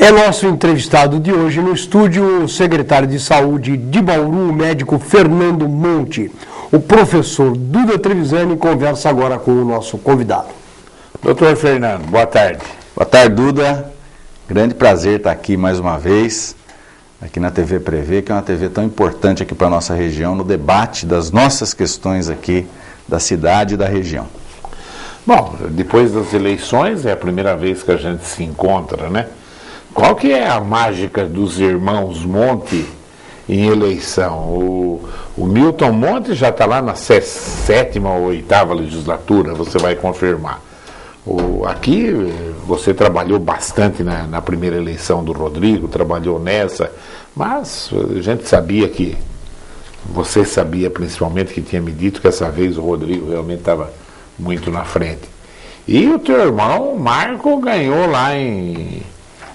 É nosso entrevistado de hoje no estúdio o secretário de Saúde de Bauru, o médico Fernando Monte. O professor Duda Trevisani conversa agora com o nosso convidado. Doutor Fernando, boa tarde. Boa tarde, Duda. Grande prazer estar aqui mais uma vez, aqui na TV Prevê, que é uma TV tão importante aqui para a nossa região, no debate das nossas questões aqui da cidade e da região. Bom, depois das eleições é a primeira vez que a gente se encontra, né? Qual que é a mágica dos irmãos Monte em eleição? O Milton Monte já está lá na sétima ou oitava legislatura, você vai confirmar. Aqui você trabalhou bastante na primeira eleição do Rodrigo, trabalhou nessa, mas a gente sabia que, você sabia principalmente que tinha me dito que essa vez o Rodrigo realmente estava muito na frente. E o teu irmão Marco ganhou lá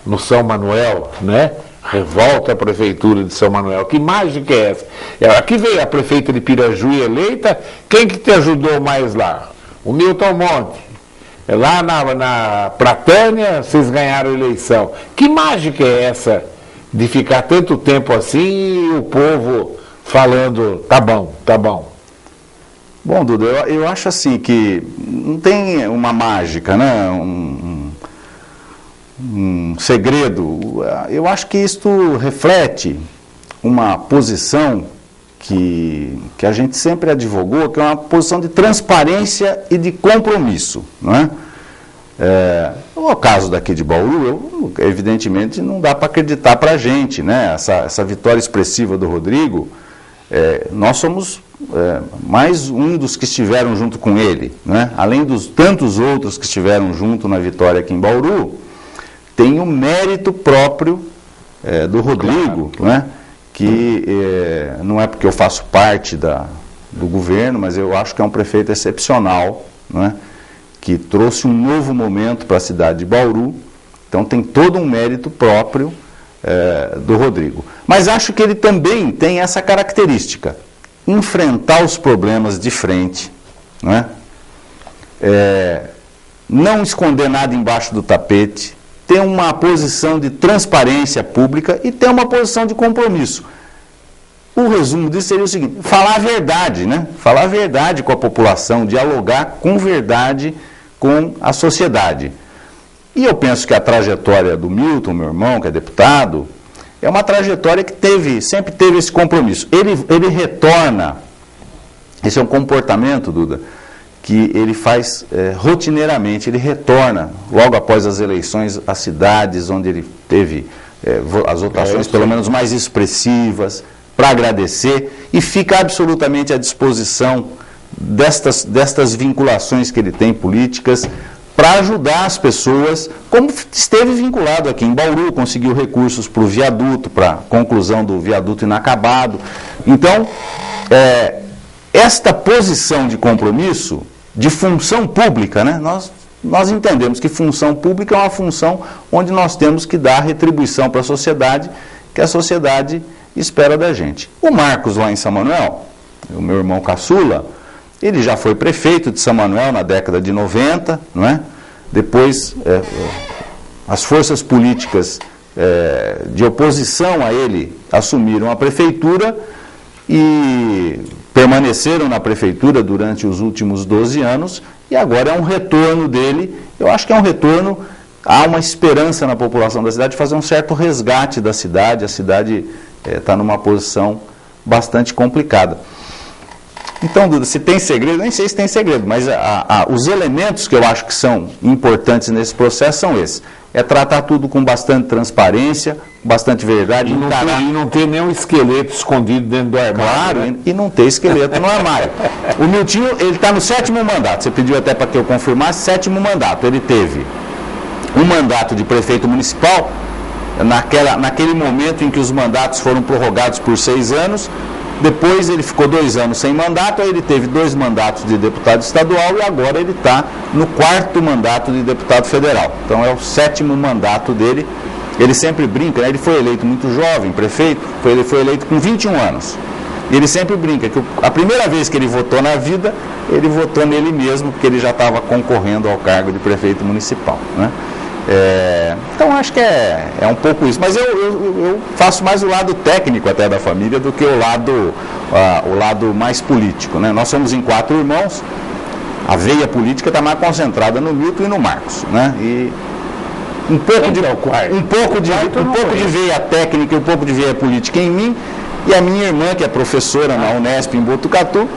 no São Manuel, né? Revolta a prefeitura de São Manuel. Que mágica é essa? Aqui veio a prefeita de Pirajuí eleita. Quem que te ajudou mais lá? O Milton Monte. Lá na Pratânia, vocês ganharam a eleição. Que mágica é essa de ficar tanto tempo assim e o povo falando, tá bom, tá bom? Bom, Duda, eu acho assim que não tem uma mágica, né? Um segredo. Eu acho que isto reflete uma posição que a gente sempre advogou, que é uma posição de transparência e de compromisso, não é? No caso daqui de Bauru, evidentemente não dá para acreditar para a gente, né? Essa vitória expressiva do Rodrigo, nós somos mais um dos que estiveram junto com ele, né? Além dos tantos outros que estiveram junto na vitória aqui em Bauru, tem o mérito próprio do Rodrigo, claro. Né? Que não é porque eu faço parte do governo, mas eu acho que é um prefeito excepcional, né? Que trouxe um novo momento para a cidade de Bauru, então tem todo um mérito próprio do Rodrigo. Mas acho que ele também tem essa característica, enfrentar os problemas de frente, né? Não esconder nada embaixo do tapete, ter uma posição de transparência pública e ter uma posição de compromisso. O resumo disso seria o seguinte: falar a verdade, né? Falar a verdade com a população, dialogar com verdade com a sociedade. E eu penso que a trajetória do Milton, meu irmão, que é deputado, é uma trajetória que sempre teve esse compromisso. Ele retorna, esse é um comportamento, Duda, que ele faz rotineiramente, ele retorna logo após as eleições às cidades onde ele teve as votações pelo menos mais expressivas, para agradecer, e fica absolutamente à disposição destas vinculações que ele tem políticas, para ajudar as pessoas, como esteve vinculado aqui em Bauru, conseguiu recursos para o viaduto, para a conclusão do viaduto inacabado. Então, esta posição de compromisso, de função pública, né? Nós entendemos que função pública é uma função onde nós temos que dar retribuição para a sociedade, que a sociedade espera da gente. O Marcos, lá em São Manuel, o meu irmão caçula, ele já foi prefeito de São Manuel na década de 90, não é? Depois, as forças políticas de oposição a ele assumiram a prefeitura e permaneceram na prefeitura durante os últimos 12 anos, e agora é um retorno dele. Eu acho que é um retorno, há uma esperança na população da cidade de fazer um certo resgate da cidade. A cidade está numa posição bastante complicada. Então, Duda, se tem segredo, nem sei se tem segredo, mas os elementos que eu acho que são importantes nesse processo são esses. É tratar tudo com bastante transparência, bastante verdade. E não ter nenhum esqueleto escondido dentro do armário. Claro, né? E não ter esqueleto no armário. O Miltinho, ele está no 7º mandato. Você pediu até para que eu confirmasse, 7º mandato. Ele teve um mandato de prefeito municipal, naquele momento em que os mandatos foram prorrogados por 6 anos. Depois ele ficou 2 anos sem mandato, aí ele teve 2 mandatos de deputado estadual e agora ele está no 4º mandato de deputado federal. Então é o 7º mandato dele. Ele sempre brinca, né? Ele foi eleito muito jovem, prefeito, ele foi eleito com 21 anos. E ele sempre brinca que a primeira vez que ele votou na vida, ele votou nele mesmo, porque ele já estava concorrendo ao cargo de prefeito municipal, né? Então acho que é um pouco isso, mas eu faço mais o lado técnico até da família do que o lado mais político, né? Nós somos em 4 irmãos, a veia política está mais concentrada no Milton e no Marcos, né? E um pouco de veia técnica e um pouco de veia política em mim, e a minha irmã, que é professora na Unesp em Botucatu,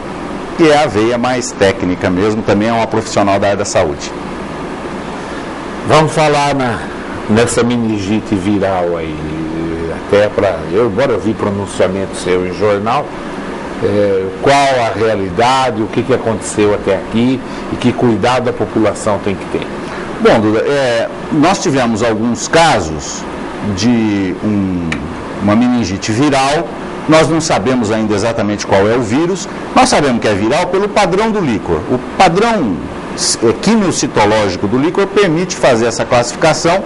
que é a veia mais técnica mesmo, também é uma profissional da área da saúde. Vamos falar nessa meningite viral aí, até embora eu vi pronunciamento seu em jornal, qual a realidade, o que aconteceu até aqui e que cuidado a população tem que ter? Bom, Duda, nós tivemos alguns casos de uma meningite viral. Nós não sabemos ainda exatamente qual é o vírus. Nós sabemos que é viral pelo padrão do líquor. O padrão quimiocitológico do líquor permite fazer essa classificação.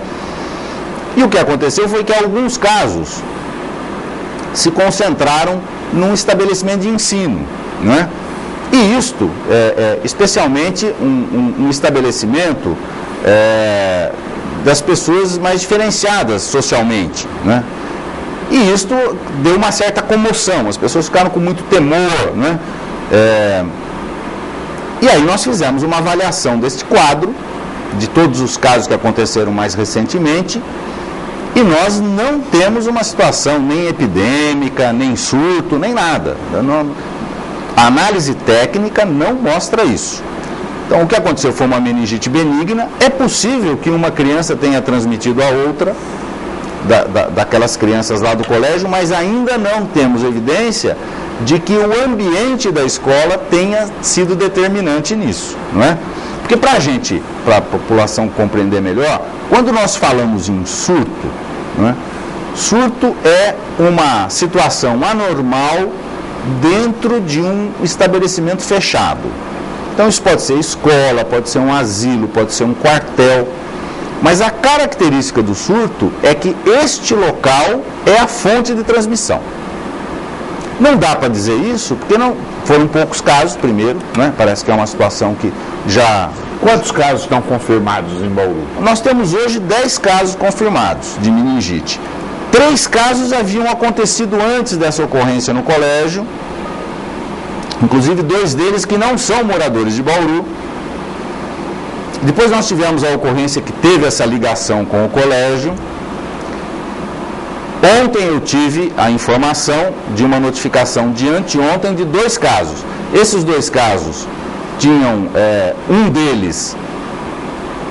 E o que aconteceu foi que alguns casos se concentraram num estabelecimento de ensino, né? E isto, especialmente um estabelecimento das pessoas mais diferenciadas socialmente, né? E isto deu uma certa comoção, as pessoas ficaram com muito temor, né? E aí nós fizemos uma avaliação deste quadro, de todos os casos que aconteceram mais recentemente, e nós não temos uma situação nem epidêmica, nem surto, nem nada. A análise técnica não mostra isso. Então, o que aconteceu foi uma meningite benigna. É possível que uma criança tenha transmitido a outra, daquelas crianças lá do colégio, mas ainda não temos evidência de que o ambiente da escola tenha sido determinante nisso, não é? Porque para a população compreender melhor, quando nós falamos em surto, não é? Surto é uma situação anormal dentro de um estabelecimento fechado. Então isso pode ser escola, pode ser um asilo, pode ser um quartel. Mas a característica do surto é que este local é a fonte de transmissão. Não dá para dizer isso, porque não foram poucos casos, primeiro, né? Parece que é uma situação que já... Quantos casos estão confirmados em Bauru? Nós temos hoje 10 casos confirmados de meningite. 3 casos haviam acontecido antes dessa ocorrência no colégio, inclusive 2 deles que não são moradores de Bauru. Depois nós tivemos a ocorrência que teve essa ligação com o colégio. Ontem eu tive a informação de uma notificação de anteontem de 2 casos. Esses 2 casos tinham, um deles,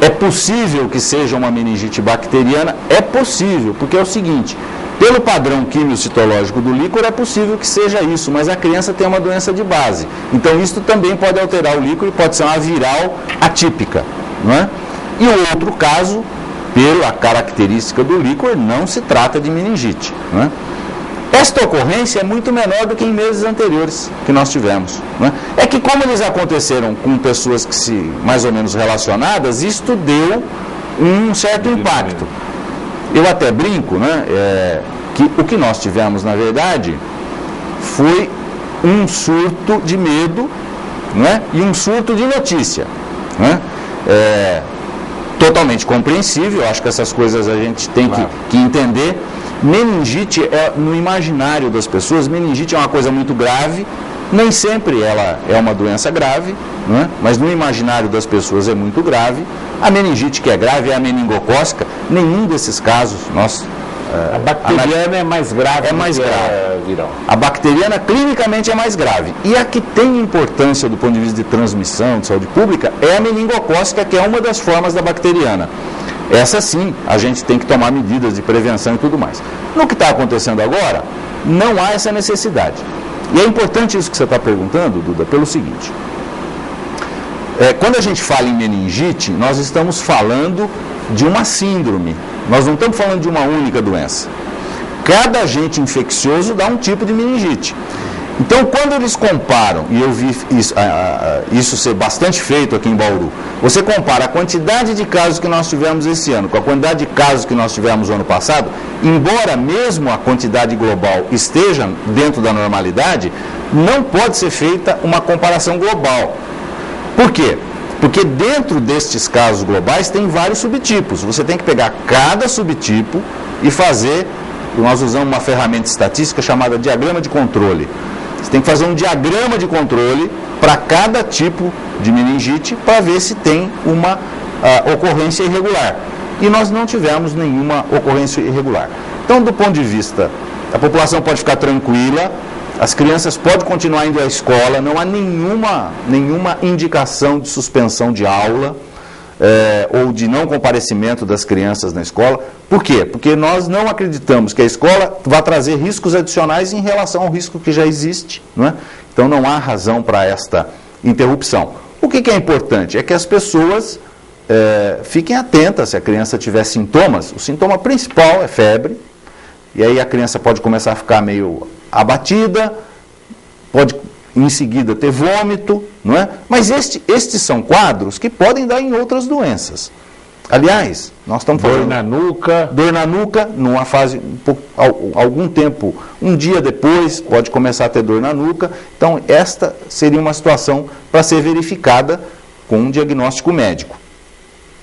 é possível que seja uma meningite bacteriana? É possível, porque é o seguinte, pelo padrão quimiocitológico do líquor é possível que seja isso, mas a criança tem uma doença de base. Então isso também pode alterar o líquor e pode ser uma viral atípica, não é? E o outro caso, pela característica do líquor, não se trata de meningite, não é? Esta ocorrência é muito menor do que em meses anteriores que nós tivemos, não é? É que como eles aconteceram com pessoas que mais ou menos relacionadas, isto deu um certo impacto. Eu até brinco, né, que o que nós tivemos, na verdade, foi um surto de medo, né, e um surto de notícia, né? Totalmente compreensível, acho que essas coisas a gente tem que entender. Meningite, no imaginário das pessoas, meningite é uma coisa muito grave, nem sempre ela é uma doença grave, né? Mas no imaginário das pessoas é muito grave. A meningite que é grave é a meningocócica. Nenhum desses casos nós... A bacteriana é mais grave. É mais grave. Viral. A bacteriana clinicamente é mais grave. E a que tem importância do ponto de vista de transmissão, de saúde pública, é a meningocócica, que é uma das formas da bacteriana. Essa sim, a gente tem que tomar medidas de prevenção e tudo mais. No que está acontecendo agora, não há essa necessidade. E é importante isso que você está perguntando, Duda, pelo seguinte. Quando a gente fala em meningite, nós estamos falando de uma síndrome. Nós não estamos falando de uma única doença. Cada agente infeccioso dá um tipo de meningite. Então, quando eles comparam, e eu vi isso ser bastante feito aqui em Bauru, você compara a quantidade de casos que nós tivemos esse ano com a quantidade de casos que nós tivemos no ano passado, embora mesmo a quantidade global esteja dentro da normalidade, não pode ser feita uma comparação global. Por quê? Porque dentro destes casos globais tem vários subtipos. Você tem que pegar cada subtipo e fazer, nós usamos uma ferramenta estatística chamada diagrama de controle. Você tem que fazer um diagrama de controle para cada tipo de meningite para ver se tem uma ocorrência irregular. E nós não tivemos nenhuma ocorrência irregular. Então, do ponto de vista, a população pode ficar tranquila, as crianças podem continuar indo à escola, não há nenhuma indicação de suspensão de aula ou de não comparecimento das crianças na escola. Por quê? Porque nós não acreditamos que a escola vai trazer riscos adicionais em relação ao risco que já existe, não é? Então não há razão para esta interrupção. O que é importante? É que as pessoas fiquem atentas se a criança tiver sintomas. O sintoma principal é febre, e aí a criança pode começar a ficar meio abatida, pode em seguida ter vômito, não é? Mas estes são quadros que podem dar em outras doenças. Aliás, nós estamos falando... Dor na nuca, numa fase, algum tempo, um dia depois, pode começar a ter dor na nuca. Então, esta seria uma situação para ser verificada com um diagnóstico médico.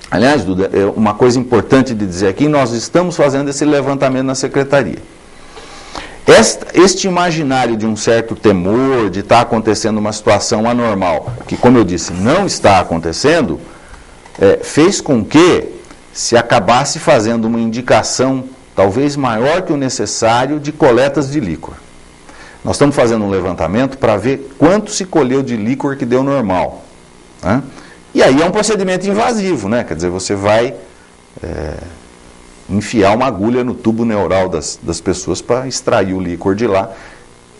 Aliás, Duda, uma coisa importante de dizer aqui, nós estamos fazendo esse levantamento na Secretaria. Este imaginário de um certo temor, de estar acontecendo uma situação anormal, que, como eu disse, não está acontecendo, fez com que se acabasse fazendo uma indicação, talvez maior que o necessário, de coletas de líquor. Nós estamos fazendo um levantamento para ver quanto se colheu de líquor que deu normal, né? E aí é um procedimento invasivo, né? Quer dizer, você vai enfiar uma agulha no tubo neural das pessoas para extrair o líquor de lá.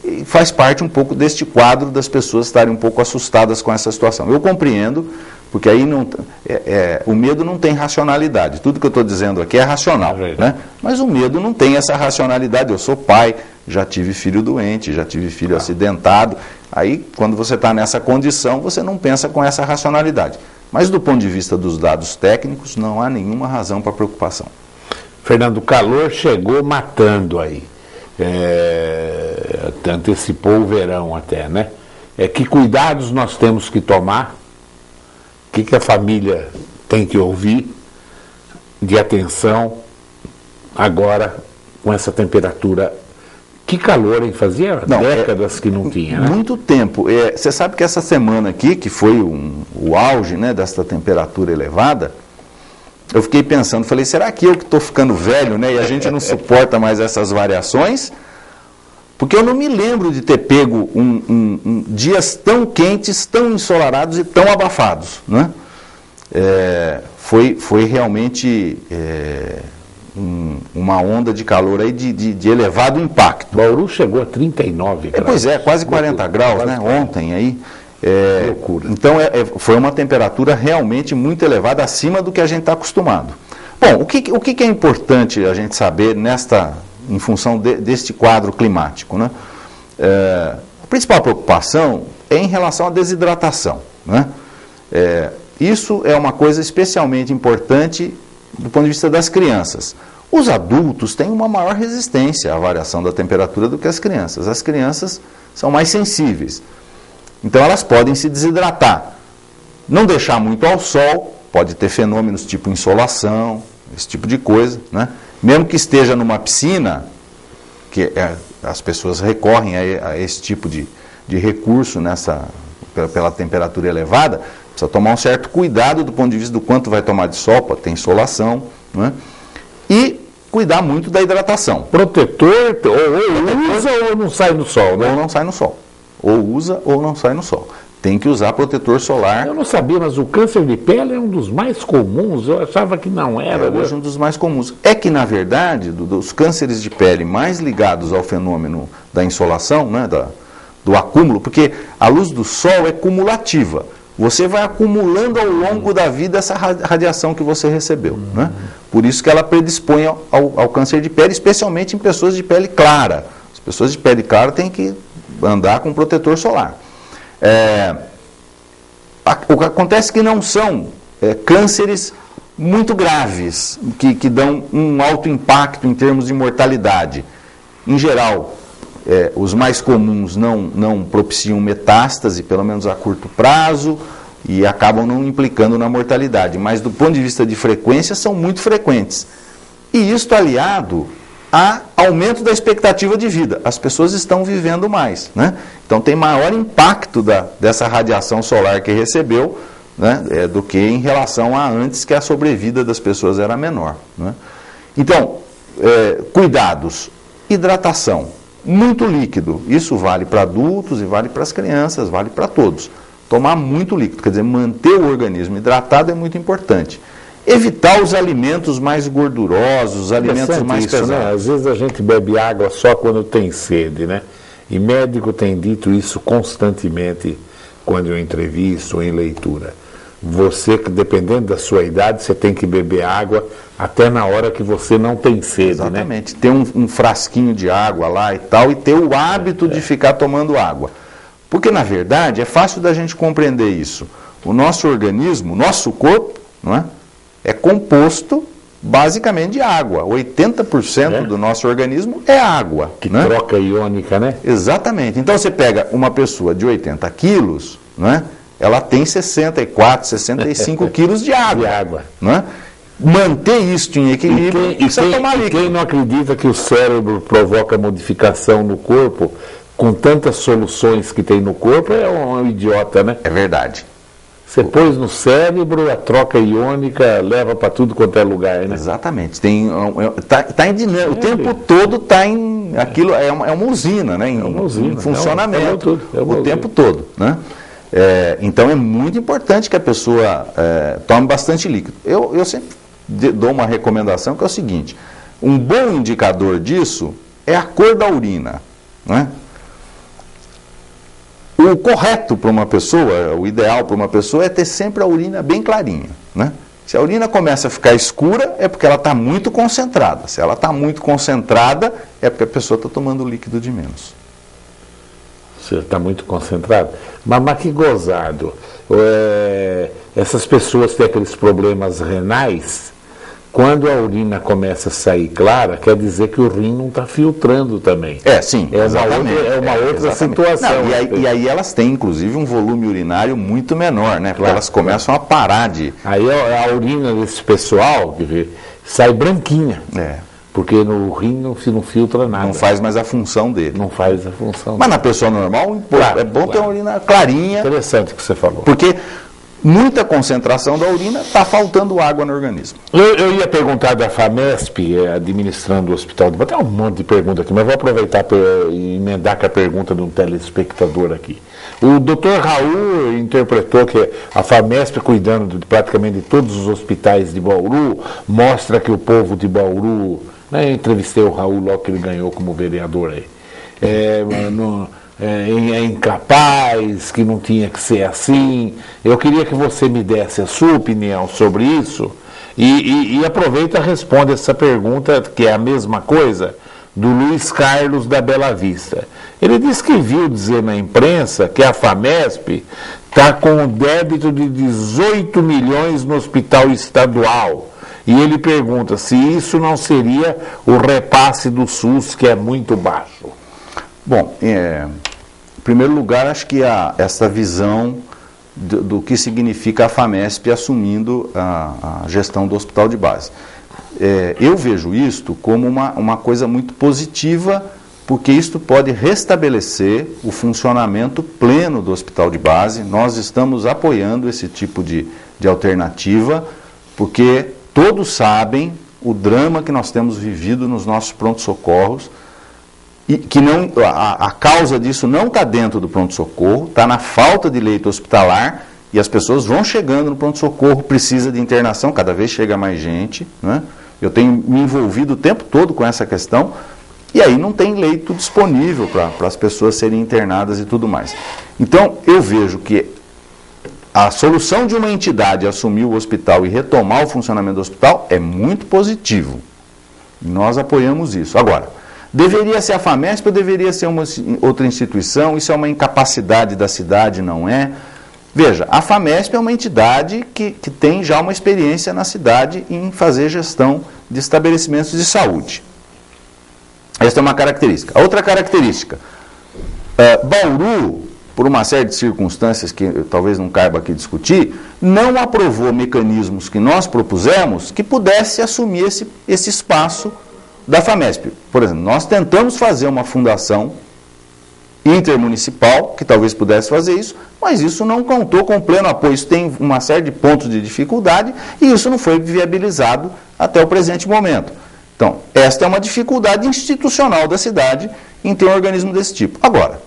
E faz parte um pouco deste quadro das pessoas estarem um pouco assustadas com essa situação. Eu compreendo, porque aí o medo não tem racionalidade. Tudo que eu estou dizendo aqui é racional, né? Mas o medo não tem essa racionalidade. Eu sou pai, já tive filho doente, já tive filho acidentado. Aí, quando você está nessa condição, você não pensa com essa racionalidade. Mas, do ponto de vista dos dados técnicos, não há nenhuma razão para preocupação. Fernando, o calor chegou matando aí. Antecipou o verão até, né? Que cuidados nós temos que tomar? O que a família tem que ouvir de atenção agora com essa temperatura? Que calor, hein? Fazia décadas que não tinha, né? Muito tempo. Você sabe que essa semana aqui, que foi o auge, né, dessa temperatura elevada, eu fiquei pensando, falei, será que eu que estou ficando velho, né, e a gente não suporta mais essas variações? Porque eu não me lembro de ter pego dias tão quentes, tão ensolarados e tão abafados, né? Foi realmente uma onda de calor aí de elevado impacto. Bauru chegou a 39 graus. Pois é, quase 40 graus, né? Ontem aí. Loucura. Então foi uma temperatura realmente muito elevada, acima do que a gente está acostumado. Bom, o que é importante a gente saber em função deste quadro climático, né? A principal preocupação é em relação à desidratação, né? Isso é uma coisa especialmente importante do ponto de vista das crianças. Os adultos têm uma maior resistência à variação da temperatura do que as crianças. As crianças são mais sensíveis. Então elas podem se desidratar. Não deixar muito ao sol, pode ter fenômenos tipo insolação, esse tipo de coisa, né? Mesmo que esteja numa piscina, que as pessoas recorrem a esse tipo de recurso pela temperatura elevada, precisa tomar um certo cuidado do ponto de vista do quanto vai tomar de sol, pode ter insolação, né? E cuidar muito da hidratação. Protetor, ou usa ou não sai no sol, né? Ou não sai no sol. Ou usa ou não sai no sol. Tem que usar protetor solar. Eu não sabia, mas o câncer de pele é um dos mais comuns. Eu achava que não era. Hoje um dos mais comuns. É que, na verdade, dos cânceres de pele mais ligados ao fenômeno da insolação, né, do acúmulo, porque a luz do sol é cumulativa. Você vai acumulando ao longo da vida essa radiação que você recebeu, né? Por isso que ela predispõe ao câncer de pele, especialmente em pessoas de pele clara. As pessoas de pele clara têm que andar com protetor solar. O que acontece é que não são cânceres muito graves, que dão um alto impacto em termos de mortalidade. Em geral, os mais comuns não propiciam metástase, pelo menos a curto prazo, e acabam não implicando na mortalidade, mas do ponto de vista de frequência são muito frequentes. E isto aliado a aumento da expectativa de vida. As pessoas estão vivendo mais, né? Então tem maior impacto dessa radiação solar que recebeu, né, do que em relação a antes, que a sobrevida das pessoas era menor, né? Então, cuidados, hidratação, muito líquido, isso vale para adultos e vale para as crianças, vale para todos. Tomar muito líquido, quer dizer, manter o organismo hidratado é muito importante. Evitar os alimentos mais gordurosos, os alimentos mais pesados. Né? Às vezes a gente bebe água só quando tem sede, né? E médico tem dito isso constantemente quando eu entrevisto ou em leitura. Você, dependendo da sua idade, você tem que beber água até na hora que você não tem sede, exatamente, né? Ter um frasquinho de água lá e tal, e ter o hábito de ficar tomando água. Porque, na verdade, é fácil da gente compreender isso. O nosso organismo, o nosso corpo, não é? É composto basicamente de água. 80% do nosso organismo é água. Que né? Troca iônica, né? Exatamente. Então você pega uma pessoa de 80 quilos, né? Ela tem 64, 65 quilos de água. Né? Manter isso em equilíbrio precisa tomar líquido. Quem não acredita que o cérebro provoca modificação no corpo, com tantas soluções que tem no corpo, é um idiota, né? É verdade. Você pôs no cérebro, a troca iônica leva para tudo quanto é lugar, né? Exatamente. Tá em dinâmica. O tempo todo está em... Aquilo é uma usina, né? Em funcionamento. O tempo todo, né? Então é muito importante que a pessoa tome bastante líquido. Eu sempre dou uma recomendação que é o seguinte: um bom indicador disso é a cor da urina, né? O correto para uma pessoa, o ideal para uma pessoa é ter sempre a urina bem clarinha, né? Se a urina começa a ficar escura, é porque ela está muito concentrada. Se ela está muito concentrada, é porque a pessoa está tomando líquido de menos. Você está muito concentrado. Mas que gozado. Essas pessoas têm aqueles problemas renais. Quando a urina começa a sair clara, quer dizer que o rim não está filtrando também. Sim. É uma outra situação. Não, e aí elas têm, inclusive, um volume urinário muito menor, né? Porque elas começam a parar de... Aí a urina desse pessoal sai branquinha. Porque no rim não filtra nada. Não faz mais a função dele. Não faz a função. Mas na pessoa normal, é bom ter uma urina clarinha. Interessante o que você falou. Porque muita concentração da urina, está faltando água no organismo. Eu ia perguntar da FAMESP, administrando o hospital de Base. Tem um monte de pergunta aqui, mas vou aproveitar para emendar com a pergunta de um telespectador aqui. O doutor Raul interpretou que a FAMESP, cuidando de praticamente de todos os hospitais de Bauru, mostra que o povo de Bauru... Né, eu entrevistei o Raul logo que ele ganhou como vereador aí. É incapaz, que não tinha que ser assim. Eu queria que você me desse a sua opinião sobre isso e aproveita e responde essa pergunta, que é a mesma coisa, do Luiz Carlos da Bela Vista. Ele disse que viu dizer na imprensa que a FAMESP está com um débito de 18 milhões no hospital estadual. E ele pergunta se isso não seria o repasse do SUS, que é muito baixo. Bom, em primeiro lugar, acho que essa visão do que significa a FAMESP assumindo a gestão do hospital de base. Eu vejo isto como uma coisa muito positiva, porque isto pode restabelecer o funcionamento pleno do hospital de base. Nós estamos apoiando esse tipo de alternativa, porque todos sabem o drama que nós temos vivido nos nossos pronto-socorros, e que a causa disso não está dentro do pronto-socorro, está na falta de leito hospitalar, e as pessoas vão chegando no pronto-socorro, precisa de internação, cada vez chega mais gente, né? Eu tenho me envolvido o tempo todo com essa questão, e aí não tem leito disponível para as pessoas serem internadas e tudo mais. Então, eu vejo que a solução de uma entidade assumir o hospital e retomar o funcionamento do hospital é muito positivo. Nós apoiamos isso. Agora, deveria ser a FAMESP ou deveria ser uma outra instituição? Isso é uma incapacidade da cidade, não é? Veja, a FAMESP é uma entidade que tem já uma experiência na cidade em fazer gestão de estabelecimentos de saúde. Esta é uma característica. A outra característica, Bauru por uma série de circunstâncias que talvez não caiba aqui discutir, não aprovou mecanismos que nós propusemos que pudesse assumir esse espaço da FAMESP. Por exemplo, nós tentamos fazer uma fundação intermunicipal, que talvez pudesse fazer isso, mas isso não contou com pleno apoio. Isso tem uma série de pontos de dificuldade e isso não foi viabilizado até o presente momento. Então, esta é uma dificuldade institucional da cidade em ter um organismo desse tipo. Agora,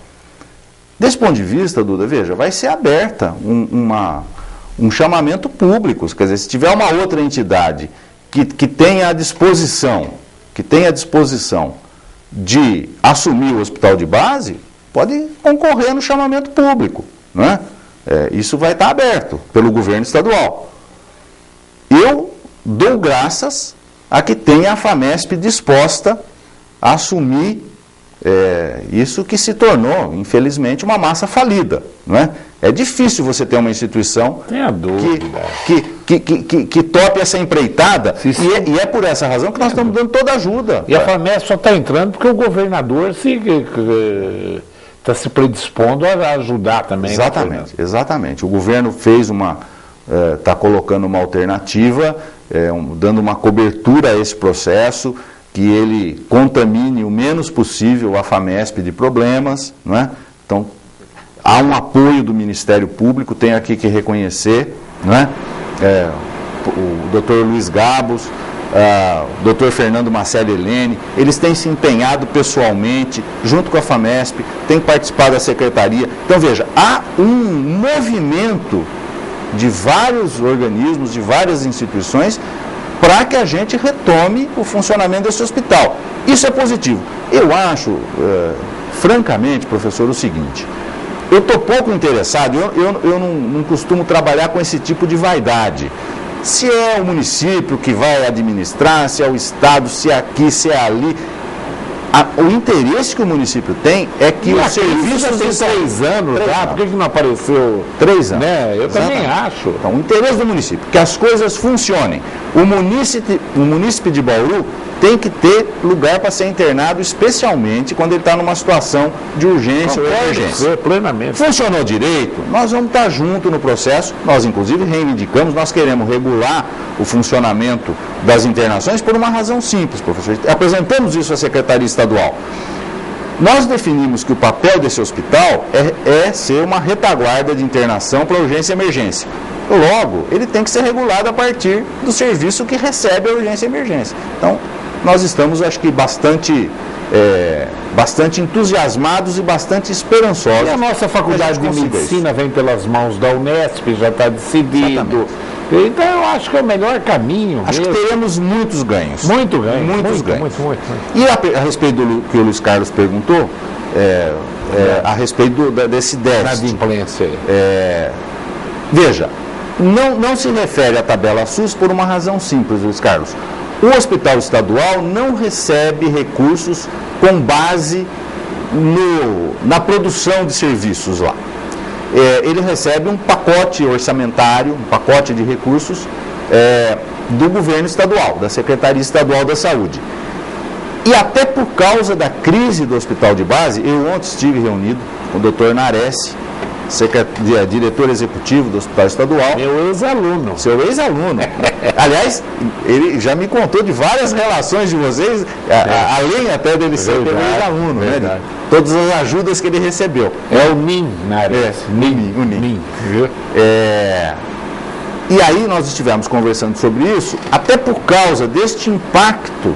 desse ponto de vista, Duda, veja, vai ser aberta um chamamento público. Quer dizer, se tiver uma outra entidade que tenha a disposição de assumir o hospital de base, pode concorrer no chamamento público, né? Isso vai estar aberto pelo governo estadual. Eu dou graças a que tenha a FAMESP disposta a assumir isso que se tornou, infelizmente, uma massa falida, não é? É difícil você ter uma instituição que tope essa empreitada, e é por essa razão que nós estamos dando toda a ajuda. E a FAMESP só está entrando porque o governador está se predispondo a ajudar também. Exatamente, exatamente. O governo fez está colocando uma alternativa, dando uma cobertura a esse processo, que ele contamine o menos possível a FAMESP de problemas, não é? Então, há um apoio do Ministério Público, tenho aqui que reconhecer, não é? O doutor Luiz Gabos, o doutor Fernando Marcelo Helene, eles têm se empenhado pessoalmente, junto com a FAMESP, têm participado da secretaria. Então, veja, há um movimento de vários organismos, de várias instituições, para que a gente retome o funcionamento desse hospital. Isso é positivo. Eu acho, francamente, professor, o seguinte: eu estou pouco interessado, eu não costumo trabalhar com esse tipo de vaidade. Se é o município que vai administrar, se é o Estado, se é aqui, se é ali. O interesse que o município tem é que o serviço tem 3 anos, tá? Por que não apareceu? 3 anos. Né? Eu também acho. Então, o interesse do município, que as coisas funcionem. O munícipe de Bauru tem que ter lugar para ser internado, especialmente quando ele está numa situação de urgência ou emergência. Plenamente. Funcionou direito, nós vamos estar junto no processo, nós inclusive reivindicamos, nós queremos regular o funcionamento das internações por uma razão simples, professor. Apresentamos isso à Secretaria Estadual. Nós definimos que o papel desse hospital é ser uma retaguarda de internação para urgência e emergência. Logo, ele tem que ser regulado a partir do serviço que recebe a urgência e emergência. Então, nós estamos, acho que, bastante entusiasmados e bastante esperançosos. E a nossa faculdade de medicina vem pelas mãos da Unesp, já está decidido. Exatamente. Então, eu acho que é o melhor caminho. Acho que teremos muitos ganhos. Muitos ganhos. Muito. E a respeito do que o Luiz Carlos perguntou, a respeito desse déficit. Inadimplência. Veja, não se refere à tabela SUS por uma razão simples, Luiz Carlos. O hospital estadual não recebe recursos com base na produção de serviços lá. Ele recebe um pacote orçamentário, um pacote de recursos do governo estadual, da Secretaria Estadual da Saúde. E até por causa da crise do hospital de base, eu ontem estive reunido com o doutor Nares, diretor executivo do Hospital Estadual. Meu ex-aluno. Seu ex-aluno. Aliás, ele já me contou de várias relações de vocês, além até dele ser meu ex-aluno, né? De todas as ajudas que ele recebeu. É o NIM, Nares. O NIM. E aí nós estivemos conversando sobre isso, até por causa deste impacto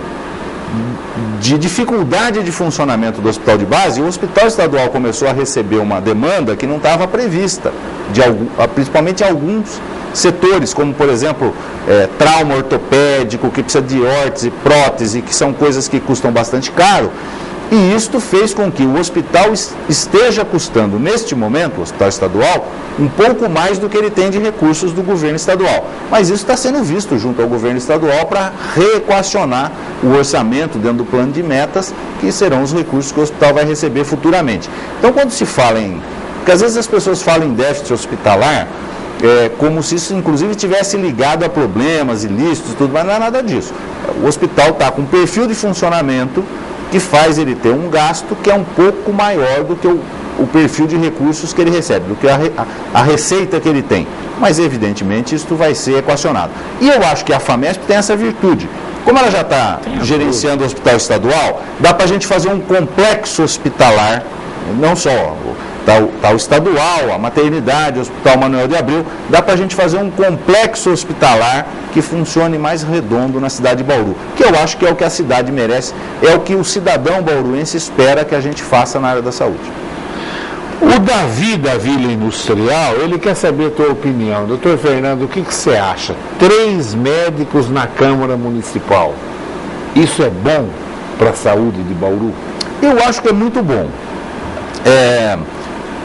de dificuldade de funcionamento do hospital de base. O hospital estadual começou a receber uma demanda que não estava prevista, principalmente em alguns setores, como por exemplo, trauma ortopédico, que precisa de órtese, prótese, que são coisas que custam bastante caro. E isto fez com que o hospital esteja custando, neste momento, o hospital estadual, um pouco mais do que ele tem de recursos do governo estadual. Mas isso está sendo visto junto ao governo estadual para reequacionar o orçamento dentro do plano de metas, que serão os recursos que o hospital vai receber futuramente. Então, quando se fala porque às vezes as pessoas falam em déficit hospitalar, como se isso, inclusive, tivesse ligado a problemas ilícitos e tudo, mas não é nada disso. O hospital está com um perfil de funcionamento que faz ele ter um gasto que é um pouco maior do que o perfil de recursos que ele recebe, do que a receita que ele tem. Mas, evidentemente, isso vai ser equacionado. E eu acho que a FAMESP tem essa virtude. Como ela já está gerenciando o hospital estadual, dá para a gente fazer um complexo hospitalar, não só o estadual, a maternidade, o Hospital Manuel de Abreu, dá para a gente fazer um complexo hospitalar que funcione mais redondo na cidade de Bauru, que eu acho que é o que a cidade merece, é o que o cidadão bauruense espera que a gente faça na área da saúde. O Davi da Vila Industrial, ele quer saber a tua opinião. Doutor Fernando, o que você acha? 3 médicos na Câmara Municipal, isso é bom para a saúde de Bauru? Eu acho que é muito bom.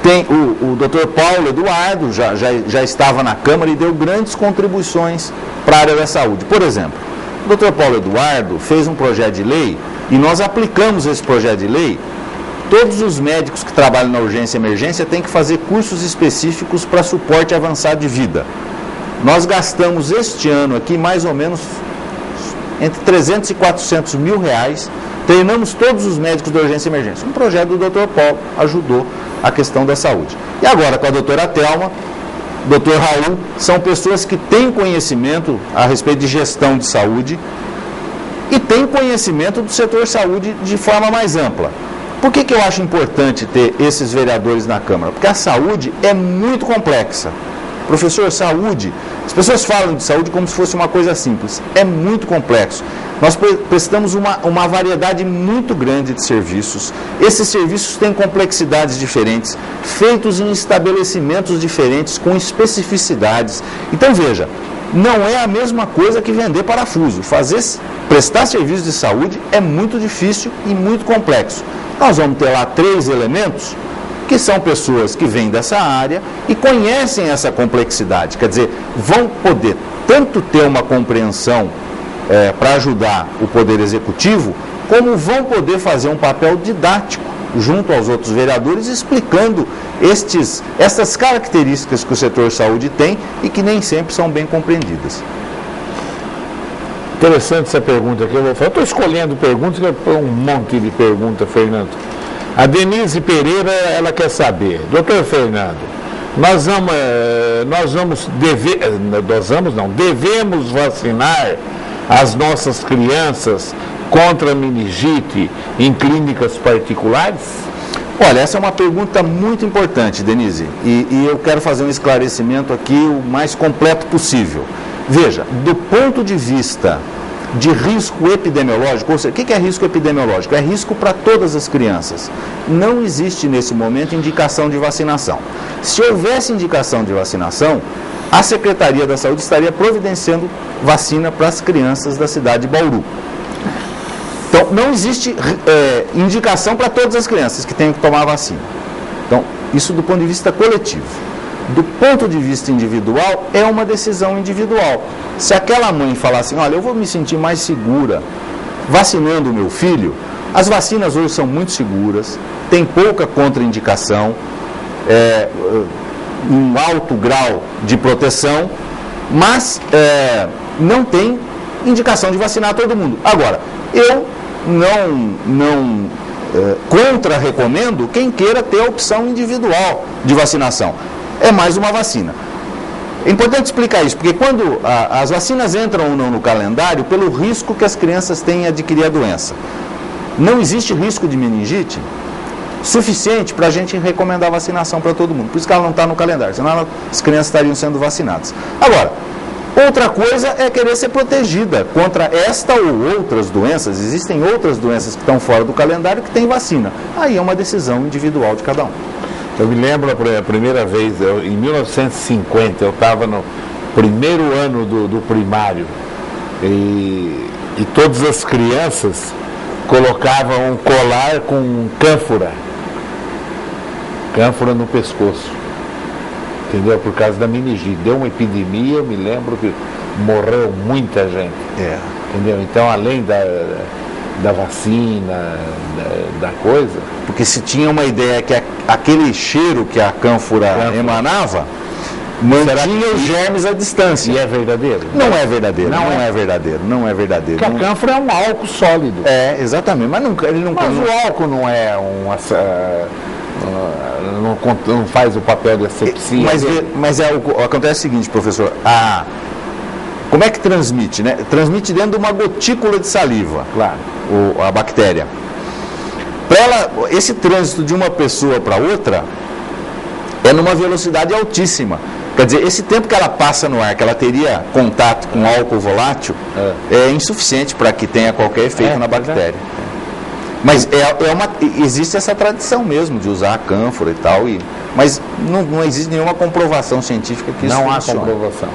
Tem o Dr. Paulo Eduardo, já estava na Câmara e deu grandes contribuições para a área da saúde. Por exemplo, o Dr. Paulo Eduardo fez um projeto de lei e nós aplicamos esse projeto de lei. Todos os médicos que trabalham na urgência e emergência têm que fazer cursos específicos para suporte avançado de vida. Nós gastamos este ano aqui mais ou menos entre 300 e 400 mil reais, treinamos todos os médicos da urgência e emergência. Um projeto do Dr. Paulo ajudou a questão da saúde. E agora com a doutora Thelma, Dr. Raul, são pessoas que têm conhecimento a respeito de gestão de saúde e têm conhecimento do setor saúde de forma mais ampla. Por que eu acho importante ter esses vereadores na Câmara? Porque a saúde é muito complexa. Professor, saúde, as pessoas falam de saúde como se fosse uma coisa simples. É muito complexo. Nós prestamos uma variedade muito grande de serviços. Esses serviços têm complexidades diferentes, feitos em estabelecimentos diferentes, com especificidades. Então, veja, não é a mesma coisa que vender parafuso. Prestar serviço de saúde é muito difícil e muito complexo. Nós vamos ter lá 3 elementos que são pessoas que vêm dessa área e conhecem essa complexidade. Quer dizer, vão poder tanto ter uma compreensão para ajudar o Poder Executivo, como vão poder fazer um papel didático junto aos outros vereadores, explicando essas características que o setor saúde tem e que nem sempre são bem compreendidas. Interessante essa pergunta que eu vou fazer. Estou escolhendo perguntas, que é um monte de perguntas, Fernando. A Denise Pereira, ela quer saber, doutor Fernando, devemos vacinar as nossas crianças contra a meningite em clínicas particulares? Olha, essa é uma pergunta muito importante, Denise, e eu quero fazer um esclarecimento aqui o mais completo possível. Veja, do ponto de vista de risco epidemiológico, ou seja, o que é risco epidemiológico? É risco para todas as crianças. Não existe nesse momento indicação de vacinação. Se houvesse indicação de vacinação, a Secretaria da Saúde estaria providenciando vacina para as crianças da cidade de Bauru. Então, não existe indicação para todas as crianças que tenham que tomar a vacina. Então, isso do ponto de vista coletivo. Do ponto de vista individual, é uma decisão individual. Se aquela mãe falar assim, olha, eu vou me sentir mais segura vacinando o meu filho, as vacinas hoje são muito seguras, tem pouca contraindicação, um alto grau de proteção, mas não tem indicação de vacinar todo mundo. Agora, eu não contra-recomendo quem queira ter a opção individual de vacinação. É mais uma vacina. É importante explicar isso, porque quando as vacinas entram ou não no calendário, pelo risco que as crianças têm em adquirir a doença. Não existe risco de meningite suficiente para a gente recomendar vacinação para todo mundo. Por isso que ela não está no calendário, senão as crianças estariam sendo vacinadas. Agora, outra coisa é querer ser protegida contra esta ou outras doenças. Existem outras doenças que estão fora do calendário que têm vacina. Aí é uma decisão individual de cada um. Eu me lembro a primeira vez, em 1950, eu estava no primeiro ano do primário e todas as crianças colocavam um colar com cânfora no pescoço, entendeu? Por causa da meningite. Deu uma epidemia, eu me lembro que morreu muita gente, entendeu? Então, além da vacina, da coisa... Porque se tinha uma ideia que aquele cheiro que a cânfora emanava, mantinha os germes à distância. E é verdadeiro? Não é verdadeiro, não é verdadeiro. Porque a cânfora é um álcool sólido. Exatamente, mas ele não... Mas o álcool não é não faz o papel de asepsia. Mas acontece o seguinte, professor, como é que transmite, né? Transmite dentro de uma gotícula de saliva, Claro. a bactéria. Esse trânsito de uma pessoa para outra é numa velocidade altíssima. Quer dizer, esse tempo que ela passa no ar, que ela teria contato com álcool volátil, é insuficiente para que tenha qualquer efeito na bactéria. Mas existe essa tradição mesmo de usar a cânfora e tal, mas não existe nenhuma comprovação científica que isso funcione. Não há comprovação.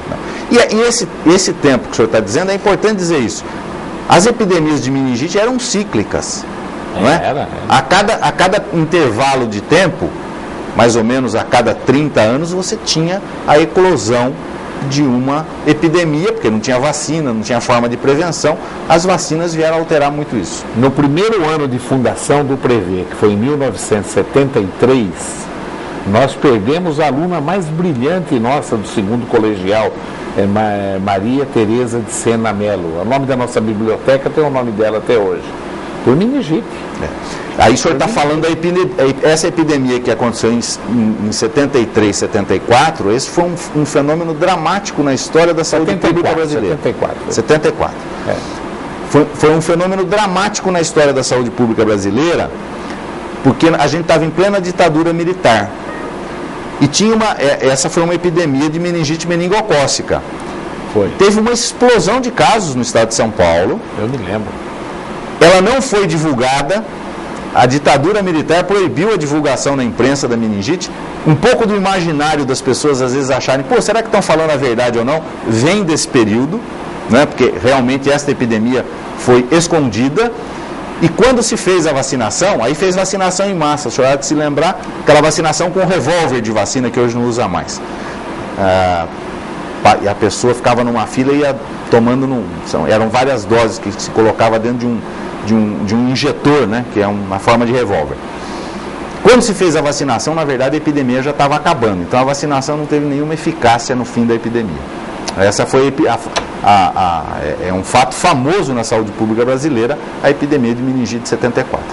E esse tempo que o senhor está dizendo, é importante dizer isso. As epidemias de meningite eram cíclicas. Não é? Era. A cada intervalo de tempo, mais ou menos a cada 30 anos, você tinha a eclosão de uma epidemia, porque não tinha vacina, não tinha forma de prevenção. As vacinas vieram alterar muito isso. No primeiro ano de fundação do Prevê, que foi em 1973, nós perdemos a aluna mais brilhante nossa do segundo colegial, Maria Tereza de Sena Mello. O nome da nossa biblioteca tem o nome dela até hoje. Por meningite. Aí o senhor está falando essa epidemia que aconteceu em 73, 74, esse foi um fenômeno dramático na história da saúde pública brasileira. 74. Foi um fenômeno dramático na história da saúde pública brasileira, porque a gente estava em plena ditadura militar. E essa foi uma epidemia de meningite meningocócica. Teve uma explosão de casos no estado de São Paulo. Eu me lembro. Ela não foi divulgada, a ditadura militar proibiu a divulgação na imprensa da meningite. Um pouco do imaginário das pessoas às vezes acharem, será que estão falando a verdade ou não? Vem desse período, né? Porque realmente esta epidemia foi escondida. E quando se fez a vacinação, aí fez vacinação em massa, o senhor há de se lembrar, aquela vacinação com revólver de vacina que hoje não usa mais. E a pessoa ficava numa fila e ia tomando, eram várias doses que se colocava dentro de um injetor, né, que é uma forma de revólver. Quando se fez a vacinação, na verdade a epidemia já estava acabando, então a vacinação não teve nenhuma eficácia no fim da epidemia. Essa foi é um fato famoso na saúde pública brasileira, a epidemia de meningite de 74.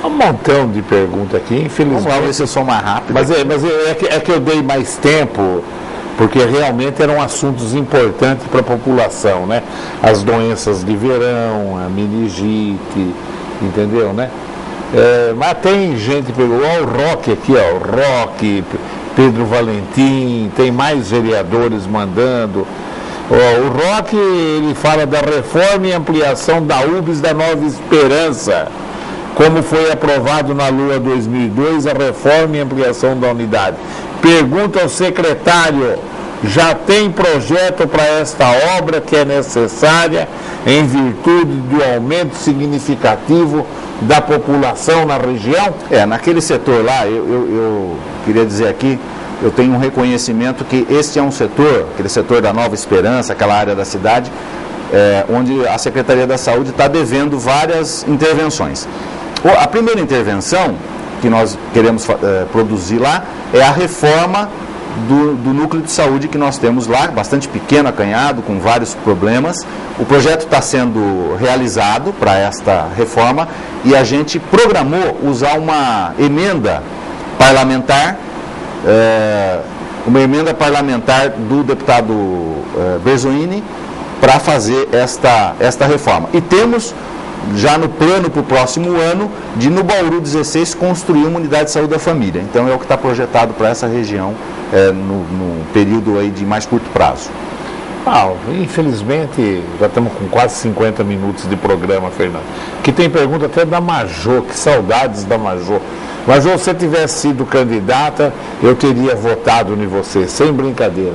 Um montão de perguntas aqui, infelizmente. Vamos lá ver se eu sou mais rápido. Mas é que eu dei mais tempo, porque realmente eram assuntos importantes para a população, né? As doenças de verão, a meningite, entendeu, né? Mas tem gente, olha o Roque aqui, ó, o Roque, Pedro Valentim, tem mais vereadores mandando. O Roque, ele fala da reforma e ampliação da UBS da Nova Esperança. Como foi aprovado na Lua 2002, a reforma e ampliação da unidade. Pergunta ao secretário, já tem projeto para esta obra que é necessária em virtude do aumento significativo da população na região? Naquele setor lá, eu queria dizer aqui, eu tenho um reconhecimento que este é um setor, aquele setor da Nova Esperança, aquela área da cidade, onde a Secretaria da Saúde está devendo várias intervenções. A primeira intervenção que nós queremos produzir lá é a reforma do núcleo de saúde que nós temos lá, bastante pequeno, acanhado, com vários problemas. O projeto está sendo realizado para esta reforma e a gente programou usar uma emenda parlamentar, do deputado Berzoini, para fazer esta reforma. E temos já no plano para o próximo ano de, no Bauru 16, construir uma unidade de saúde da família. Então é o que está projetado para essa região no período aí de mais curto prazo. Infelizmente já estamos com quase 50 minutos de programa, Fernando. Que tem pergunta até da Majô, que saudades da Majô. Majô, se você tivesse sido candidata, eu teria votado em você, sem brincadeira.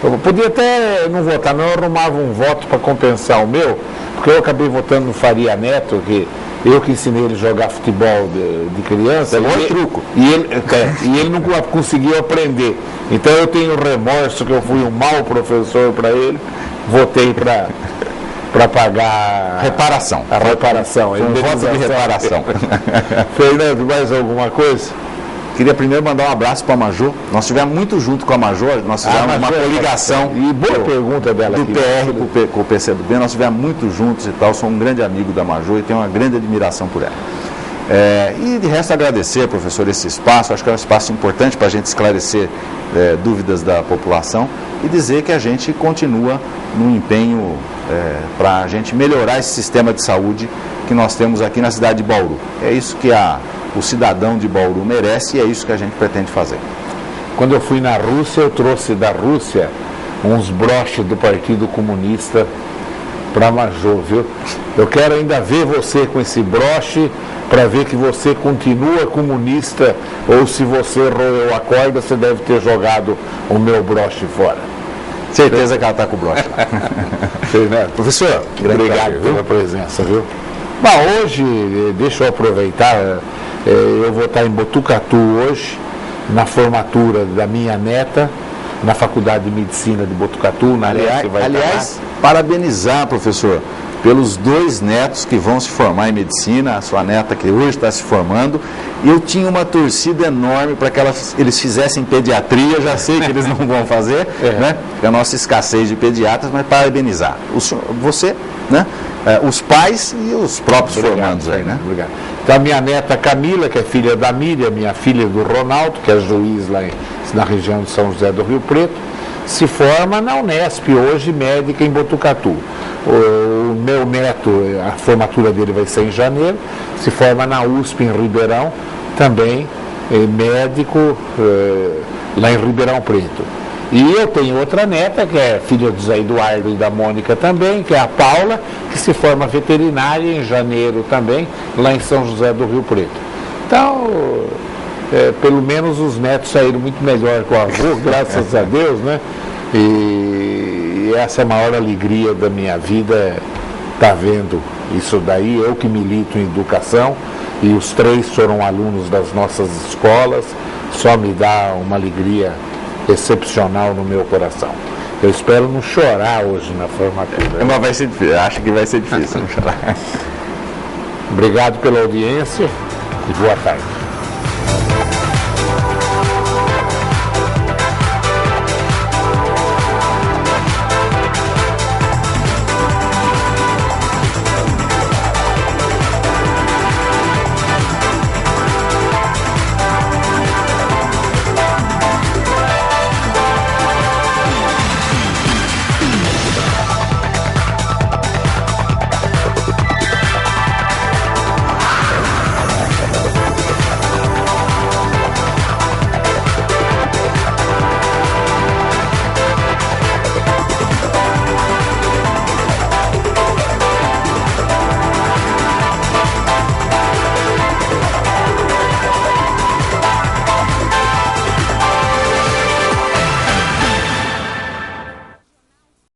Eu podia até não votar, não, eu arrumava um voto para compensar o meu, porque eu acabei votando no Faria Neto, que eu que ensinei ele a jogar futebol de criança. Truco. E ele não conseguiu aprender. Então eu tenho remorso que eu fui um mau professor para ele, votei para pagar reparação. A reparação. Um voto de reparação. Fernando, mais alguma coisa? Queria primeiro mandar um abraço para a Majô. Nós estivemos muito junto com a Majô, nós fizemos uma coligação. E boa pergunta dela do aqui. PR com o PCdoB, nós estivemos muito juntos e tal. Sou um grande amigo da Majô e tenho uma grande admiração por ela. E de resto agradecer, professor, esse espaço. Acho que é um espaço importante para a gente esclarecer dúvidas da população e dizer que a gente continua no empenho para a gente melhorar esse sistema de saúde que nós temos aqui na cidade de Bauru. É isso que o cidadão de Bauru merece e é isso que a gente pretende fazer. Quando eu fui na Rússia, eu trouxe da Rússia uns broches do Partido Comunista para Majô, viu? Eu quero ainda ver você com esse broche para ver que você continua comunista ou se você roeu a corda, você deve ter jogado o meu broche fora. Certeza que ela está com o broche. Professor, obrigado pela presença, viu? Bom, hoje, deixa eu aproveitar, eu vou estar em Botucatu hoje, na formatura da minha neta, na Faculdade de Medicina de Botucatu, na aliás, parabenizar, professor, pelos 2 netos que vão se formar em medicina, a sua neta que hoje está se formando. E eu tinha uma torcida enorme para que eles fizessem pediatria, já sei que eles não vão fazer, né? Porque a nossa escassez de pediatras, mas parabenizar. Você, né? Os pais e os próprios formandos aí, né? Obrigado. Então a minha neta Camila, que é filha da Miriam, minha filha do Ronaldo, que é juiz lá na região de São José do Rio Preto, se forma na Unesp, hoje médica em Botucatu. O meu neto, a formatura dele vai ser em janeiro, se forma na USP em Ribeirão, também médico lá em Ribeirão Preto. E eu tenho outra neta, que é filha do Zé Eduardo e da Mônica também, que é a Paula, que se forma veterinária em janeiro também, lá em São José do Rio Preto. Então, pelo menos os netos saíram muito melhor que o avô, graças a Deus, né? E essa é a maior alegria da minha vida, tá vendo isso daí. Eu que milito em educação e os 3 foram alunos das nossas escolas, só me dá uma alegria excepcional no meu coração. Eu espero não chorar hoje na formatura. Mas vai ser difícil, acho que vai ser difícil não chorar. Obrigado pela audiência e boa tarde.